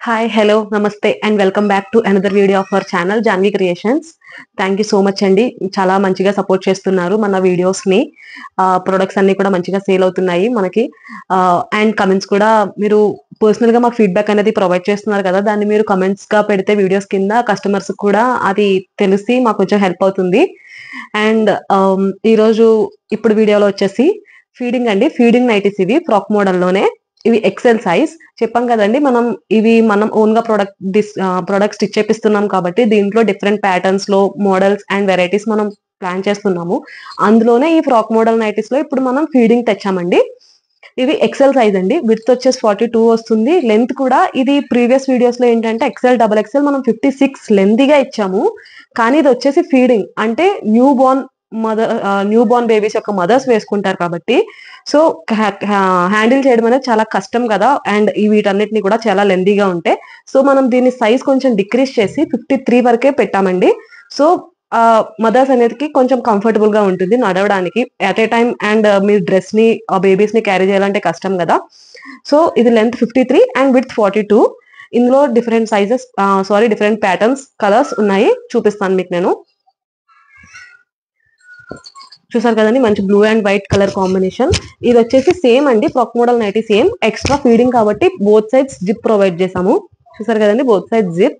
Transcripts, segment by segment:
Hi, hello, నమస్తే and welcome back to another video of our channel Janvi creations. Thank you so much అండి. చాలా మంచిగా support చేస్తున్నారు మన వీడియోస్ని. ప్రొడక్ట్స్ అన్ని కూడా మంచిగా సేల్ అవుతున్నాయి మనకి. అండ్ కమెంట్స్ కూడా మీరు పర్సనల్గా మాకు ఫీడ్బ్యాక్ అనేది ప్రొవైడ్ చేస్తున్నారు కదా, దాన్ని మీరు కమెంట్స్గా పెడితే వీడియోస్ కింద కస్టమర్స్ కూడా అది తెలిసి మాకు కొంచెం హెల్ప్ అవుతుంది. అండ్ ఈరోజు ఇప్పుడు వీడియోలో వచ్చేసి ఫీడింగ్ అండి. ఫీడింగ్ నైటీస్ ఇవి ఫ్రాక్ మోడల్లోనే. ఇవి ఎక్సెల్ సైజ్ చెప్పాం కదండి. మనం ఓన్ గా ప్రొడక్ట్ స్టిచ్ చేపిస్తున్నాం కాబట్టి దీంట్లో డిఫరెంట్ ప్యాటర్న్స్ లో మోడల్స్ అండ్ వెరైటీస్ మనం ప్లాన్ చేస్తున్నాము. అందులోనే ఈ ఫ్రాక్ మోడల్ నైటీస్ లో ఇప్పుడు మనం ఫీడింగ్ తెచ్చామండి. ఇవి ఎక్సెల్ సైజ్ అండి. విడ్త్ వచ్చేసి 42 వస్తుంది. లెంత్ కూడా ఇది ప్రీవియస్ వీడియోస్ లో ఏంటంటే ఎక్సెల్ డబల్ ఎక్సెల్ మనం 56 లెంతీగా ఇచ్చాము. కానీ ఇది వచ్చేసి ఫీడింగ్ అంటే న్యూ బోర్న్ బేబీస్ యొక్క మదర్స్ వేసుకుంటారు కాబట్టి సో హ్యాండిల్ చేయడం అనేది చాలా కష్టం కదా. అండ్ వీటన్నిటిని కూడా చాలా లెందీగా ఉంటాయి. సో మనం దీని సైజ్ కొంచెం డిక్రీజ్ చేసి 53 వరకే పెట్టామండి. సో మదర్స్ అనేది కొంచెం కంఫర్టబుల్ గా ఉంటుంది నడవడానికి అట్ ఏ టైం. అండ్ మీరు డ్రెస్ ని బేబీస్ ని క్యారీ చేయాలంటే కష్టం కదా. సో ఇది లెంత్ 53 అండ్ విడ్త్ 42. ఇందులో different sizes different patterns colours ఉన్నాయి, చూపిస్తాను మీకు నేను. చూసారు కదండి, మంచి blue and white colour combination. ఇది వచ్చేసి సేమ్ అండి, frock model nightie same. Extra feeding కాబట్టి బోత్ సైడ్స్ జిప్ ప్రొవైడ్ చేసాము. చూసారు కదండి, both side zip,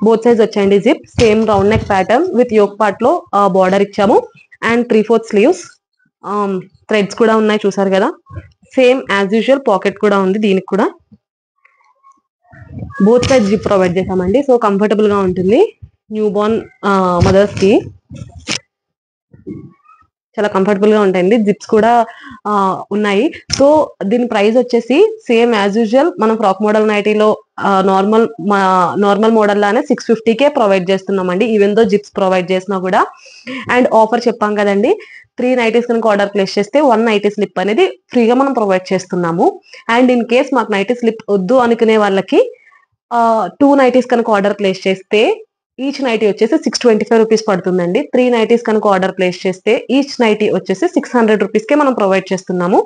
both sides వచ్చాయండి zip. Same round neck pattern with yoke part లో బార్డర్ ఇచ్చాము. అండ్ 3/4 స్లీవ్స్, థ్రెడ్స్ కూడా ఉన్నాయి చూసారు కదా. సేమ్ యాజ్ యూజువల్ పాకెట్ కూడా ఉంది దీనికి కూడా. బోత్ సైడ్ జిప్ ప్రొవైడ్ చేసామండి. సో కంఫర్టబుల్ గా ఉంటుంది న్యూ బోర్న్ మదర్స్ కి. చాలా కంఫర్టబుల్ గా ఉంటాయండి. జిప్స్ కూడా ఉన్నాయి. సో దీని ప్రైస్ వచ్చేసి సేమ్ యాజ్ యూజువల్ మనం ఫ్రాక్ మోడల్ నైటీలో నార్మల్ మోడల్ లానే 650కే ప్రొవైడ్ చేస్తున్నామండి, ఈవెన్ దో జిప్స్ ప్రొవైడ్ చేసినా కూడా. అండ్ ఆఫర్ చెప్పాం కదండి, 3 నైటీస్ కనుక ఆర్డర్ ప్లేస్ చేస్తే 1 నైటీ స్లిప్ అనేది ఫ్రీగా మనం ప్రొవైడ్ చేస్తున్నాము. అండ్ ఇన్ కేస్ మాకు నైటీ స్లిప్ వద్దు అనుకునే వాళ్ళకి 2 నైటీస్ కనుక ఆర్డర్ ప్లేస్ చేస్తే ఈచ్ నైటీ వచ్చేసి 625 రూపీస్ పడుతుందండి. 3 నైటీస్ కనుక ఆర్డర్ ప్లేస్ చేస్తే ఈచ్ నైటీ వచ్చేసి 600 రూపీస్కే మనం ప్రొవైడ్ చేస్తున్నాము.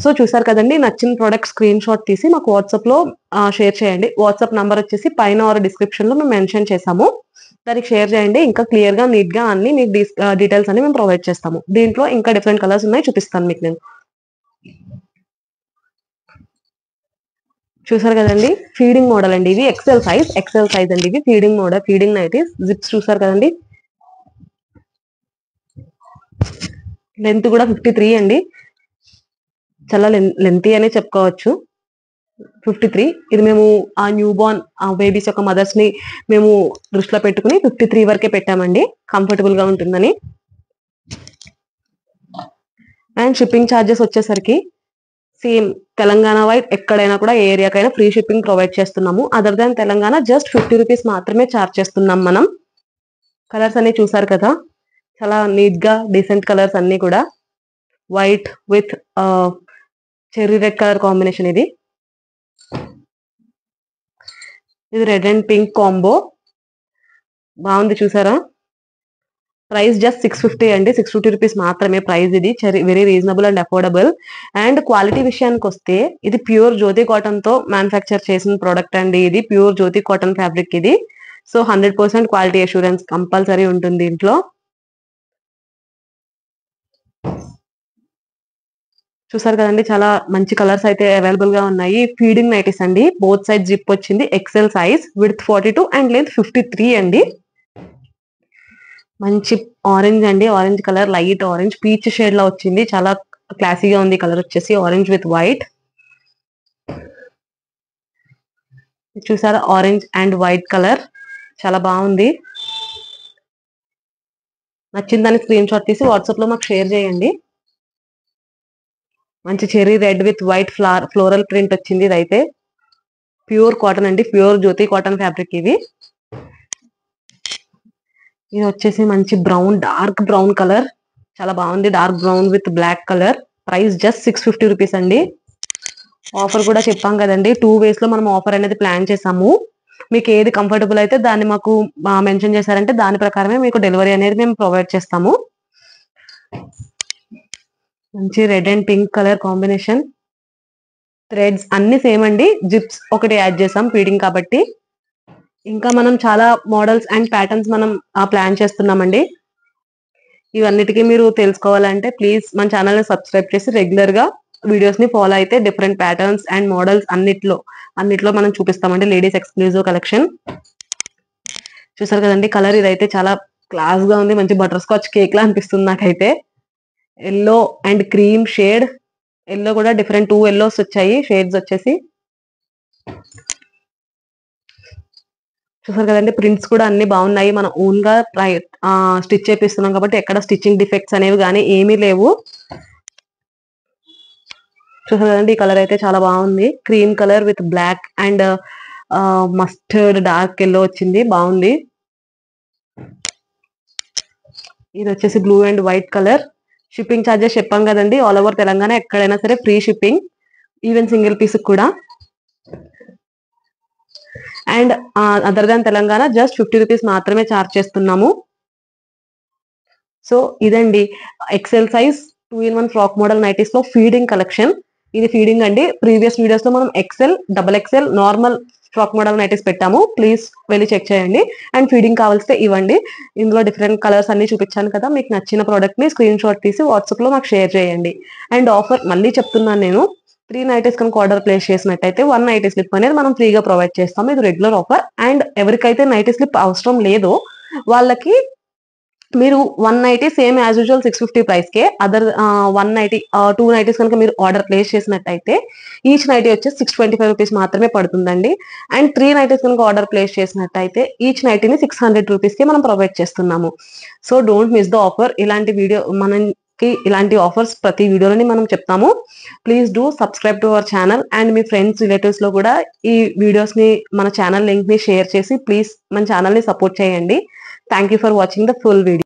సో చూసారు కదండి, నచ్చిన ప్రోడక్ట్ స్క్రీన్ షాట్ తీసి మాకు వాట్సాప్ లో షేర్ చేయండి. వాట్సాప్ నంబర్ వచ్చేసి పైన ఆర్ డిస్క్రిప్షన్ లో మేము మెన్షన్ చేసాము, దానికి షేర్ చేయండి. ఇంకా క్లియర్ గా నీట్ గా అన్ని మీకు డీటెయిల్స్ అన్ని మేము ప్రొవైడ్ చేస్తాము. దీంట్లో ఇంకా డిఫరెంట్ కలర్స్ ఉన్నాయి, చూపిస్తాను మీకు నేను. చూసారు కదండి, ఫీడింగ్ మోడల్ అండి. ఇవి ఎక్సెల్ సైజ్ అండి. ఇవి feeding model, feeding nighties. Zips చూసారు కదండి. లెంత్ కూడా 53 అండి, చాలా లెంతీ అనే చెప్పుకోవచ్చు. 53. ఇది మేము ఆ న్యూ బోర్న్ బేబీస్ యొక్క మదర్స్ ని మేము దృష్టిలో పెట్టుకుని 53 వరకే పెట్టామండి, కంఫర్టబుల్ గా ఉంటుందని. అండ్ షిప్పింగ్ ఛార్జెస్ వచ్చేసరికి సేమ్ తెలంగాణ వైడ్ ఎక్కడైనా కూడా ఏ ఏరియాకైనా ఫ్రీ షిప్పింగ్ ప్రొవైడ్ చేస్తున్నాము. Other than Telangana just 50 rupees మాత్రమే ఛార్జ్ చేస్తున్నాం మనం. కలర్స్ అన్ని చూసారు కదా, చాలా నీట్ గా డీసెంట్ కలర్స్ అన్ని కూడా. White with cherry red colour combination. ఇది రెడ్ అండ్ పింక్ కాంబో బాగుంది చూసారా. ప్రైస్ జస్ట్ 650 అండి, 650 రూపీస్ మాత్రమే ప్రైస్. ఇది very reasonable and affordable. And quality విషయానికి వస్తే ఇది ప్యూర్ జ్యోతి కాటన్ తో మ్యానుఫ్యాక్చర్ చేసిన ప్రోడక్ట్ అండి. ఇది ప్యూర్ జ్యోతి కాటన్ ఫ్యాబ్రిక్ ఇది. సో 100% క్వాలిటీ అష్యూరెన్స్ కంపల్సరీ ఉంటుంది దీంట్లో. చూసారు కదండి, చాలా మంచి కలర్స్ అయితే అవైలబుల్ గా ఉన్నాయి. ఫీడింగ్ నైటీస్ అండి, బోత్ సైడ్ జిప్ వచ్చింది. XL size, width 42 and length 53 అండి. మంచి ఆరెంజ్ అండి, orange colour, light orange peach shade లో వచ్చింది. చాలా క్లాసీగా ఉంది కలర్ వచ్చేసి, ఆరెంజ్ విత్ వైట్. చూసారా, ఆరెంజ్ అండ్ వైట్ కలర్ చాలా బాగుంది. నచ్చిందని స్క్రీన్ షాట్ తీసి వాట్సాప్ లో మాకు షేర్ చేయండి. మంచి cherry red with white floral print వచ్చింది. ఇదైతే ప్యూర్ కాటన్ అండి, ప్యూర్ జ్యోతి కాటన్ ఫ్యాబ్రిక్ ఇది. ఇది వచ్చేసి మంచి బ్రౌన్, డార్క్ బ్రౌన్ కలర్, చాలా బాగుంది. Dark brown with black colour. Price just 650 rupees అండి. ఆఫర్ కూడా చెప్పాం కదండి, 2 ways లో మనం ఆఫర్ అనేది ప్లాన్ చేసాము. మీకు ఏది కంఫర్టబుల్ అయితే దాన్ని మాకు మెన్షన్ చేశారంటే దాని ప్రకారమే మీకు డెలివరీ అనేది మేము ప్రొవైడ్ చేస్తాము. మంచి red and pink colour combination. Threads అన్ని సేమ్ అండి. జిప్స్ ఒకటి యాడ్ చేసాం ఫీడింగ్ కాబట్టి. ఇంకా మనం చాలా మోడల్స్ అండ్ ప్యాటర్న్స్ మనం ప్లాన్ చేస్తున్నామండి. ఇవన్నిటికీ మీరు తెలుసుకోవాలంటే ప్లీజ్ మన ఛానల్ ని సబ్స్క్రైబ్ చేసి రెగ్యులర్ గా వీడియోస్ ని ఫాలో అయితే డిఫరెంట్ ప్యాటర్న్స్ అండ్ మోడల్స్ అన్నిట్లో మనం చూపిస్తామండి. లేడీస్ ఎక్స్క్లూజివ్ కలెక్షన్ చూసారు కదండి. కలర్ ఇదైతే చాలా క్లాస్ గా ఉంది. మంచి బటర్ స్కాచ్ కేక్ లా అనిపిస్తుంది నాకైతే. Yellow and cream shade. Yellow కూడా డిఫరెంట్ 2 ఎల్లోస్ వచ్చాయి షేడ్స్ వచ్చేసి. చూసారు కదండి. ప్రింట్స్ కూడా అన్ని బాగున్నాయి. మనం ఓన్ గా స్టిచ్ చేపిస్తున్నాం కాబట్టి ఎక్కడ స్టిచ్చింగ్ డిఫెక్ట్స్ అనేవి కానీ ఏమీ లేవు. చూసారు కదండి. ఈ కలర్ అయితే చాలా బాగుంది. Cream colour with black and mustard dark yellow వచ్చింది. బాగుంది. ఇది వచ్చేసి blue and white colour. Shipping charges చెప్పాం కదండి. ఆల్ ఓవర్ తెలంగాణ ఎక్కడైనా సరే free shipping, even single piece కూడా. And other than Telangana just 50 rupees మాత్రమే చార్జ్ చేస్తున్నాము. సో ఇదండి XL size 2-in-1 frock model nighties లో ఫీడింగ్ కలెక్షన్. ఇది ఫీడింగ్ అండి. ప్రీవియస్ వీడియోస్ లో మనం XL, double XL, normal frock model nighties పెట్టాము. ప్లీజ్ వెళ్ళి చెక్ చేయండి. అండ్ ఫీడింగ్ కావాల్స్తే ఇవ్వండి. ఇందులో డిఫరెంట్ కలర్స్ అన్ని చూపించాను కదా. మీకు నచ్చిన ప్రోడక్ట్ ని స్క్రీన్ షాట్ తీసి వాట్సాప్ లో నాకు షేర్ చేయండి. అండ్ ఆఫర్ మళ్ళీ చెప్తున్నాను నేను, 3 నైటీస్ కనుక ఆర్డర్ ప్లేస్ చేసినట్టయితే 1 నైటీ స్లిప్ అనేది మనం ఫ్రీగా ప్రొవైడ్ చేస్తాము. ఇది రెగ్యులర్ ఆఫర్. అండ్ ఎవరికైతే నైటీ స్లిప్ అవసరం లేదో వాళ్ళకి మీరు 1 nightie same as usual 650 price కే, అదర్ 1 నైటీ 2 నైటీస్ కనుక మీరు ఆర్డర్ ప్లేస్ చేసినట్టయితే ఈచ్ నైటీ వచ్చేసి 625 రూపీస్ మాత్రమే పడుతుందండి. అండ్ 3 నైటీస్ కనుక ఆర్డర్ ప్లేస్ చేసినట్టయితే ఈచ్ నైటీని 600 రూపీస్ కి మనం ప్రొవైడ్ చేస్తున్నాము. So don't miss the offer. ఇలాంటి ఆఫర్స్ ప్రతి వీడియోలోని మనం చెప్తాము. Please do subscribe to our channel. And me friends relatives లో కూడా ఈ వీడియోస్ ని, మన ఛానల్ లింక్ ని షేర్ చేసి ప్లీజ్ మన ఛానల్ ని సపోర్ట్ చేయండి. Thank you for watching the full video.